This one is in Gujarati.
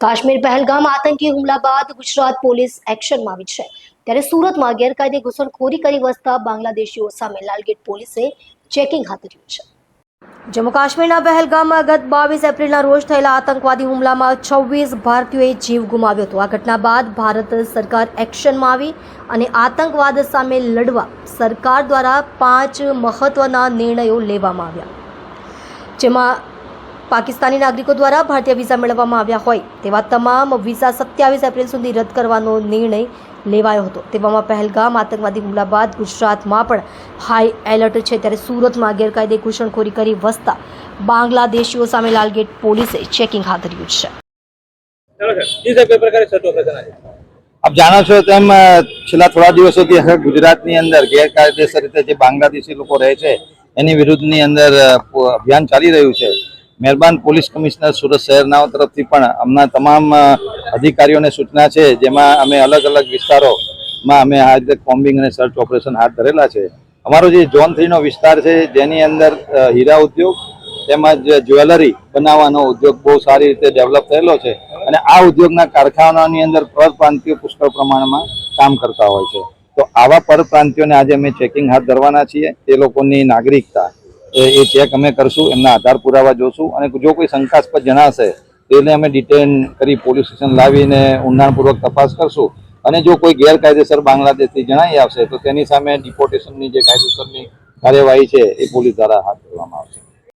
કાશ્મીર પહેલગામ આતંકી હુમલા બાદ ગુજરાત પોલીસ એક્શનમાં આવી છે, ત્યારે સુરતમાં ગેરકાયદે ઘૂસણખોરી કરી વસતા બાંગ્લાદેશીઓ સામે લાલગેટ પોલીસે ચેકિંગ હાથ ધર્યું છે. જમ્મુ કાશ્મીરના પહેલગામમાં ગત 22 એપ્રિલના રોજ થયેલા આતંકવાદી હુમલામાં 26 ભારતીયોએ જીવ ગુમાવ્યો હતો. આ ઘટના બાદ ભારત સરકાર એક્શનમાં આવી અને આતંકવાદ સામે લડવા સરકાર દ્વારા 5 મહત્વના નિર્ણયો લેવામાં આવ્યા, જેમાં પાકિસ્તાની નાગરિકો દ્વારા ભારતીય વિઝા મેળવવામાં આવ્યા હોય તેવા તમામ વિઝા 27 એપ્રિલ સુધી રદ કરવાનો નિર્ણય લેવાયો હતો. તેવામાં પહેલગામ આતંકવાદી હુમલા બાદ ગુજરાતમાં પણ હાઈ એલર્ટ છે, ત્યારે સુરતમાં ગેરકાયદે ઘૂસણખોરી કરી વસતા બાંગ્લાદેશીઓ સામે લાલગેટ પોલીસે ચેકિંગ હાથ ધર્યું છે. આપ જાણો છો તેમ છેલ્લા થોડા દિવસોથી ગુજરાતની અંદર ગેરકાયદેસર રીતે જે બાંગ્લાદેશી લોકો રહે છે એની વિરુદ્ધની અંદર અભિયાન ચાલી રહ્યું છે. મહેરબાન પોલીસ કમિશનર સુરત શહેરના તરફથી પણ હમણાં તમામ અધિકારીઓને સૂચના છે, જેમાં અમે અલગ અલગ વિસ્તારોમાં અમે આ રીતે કોમ્બિંગ અને સર્ચ ઓપરેશન હાથ ધરેલા છે. અમારો જે ઝોન 3 નો વિસ્તાર છે, જેની અંદર હીરા ઉદ્યોગ તેમજ જ્વેલરી બનાવવાનો ઉદ્યોગ બહુ સારી રીતે ડેવલપ થયેલો છે અને આ ઉદ્યોગના કારખાનાની અંદર પરપ્રાંતિયો પુષ્કળ પ્રમાણમાં કામ કરતા હોય છે. તો આવા પરપ્રાંતિયોને આજે અમે ચેકિંગ હાથ ધરવાના છીએ. તે લોકોની નાગરિકતા એ ચેક અમે કરશું, એમના આધાર પુરાવા જોશું અને જો કોઈ શંકાસ્પદ જણાશે તેને અમે ડિટેન કરી પોલીસ સ્ટેશન લાવીને ઊંડાણપૂર્વક તપાસ કરશું અને જો કોઈ ગેરકાયદેસર બાંગ્લાદેશથી જણાઈ આવશે તો તેની સામે ડિપોર્ટેશનની જે કાયદેસરની કાર્યવાહી છે એ પોલીસ દ્વારા હાથ ધરવામાં આવશે.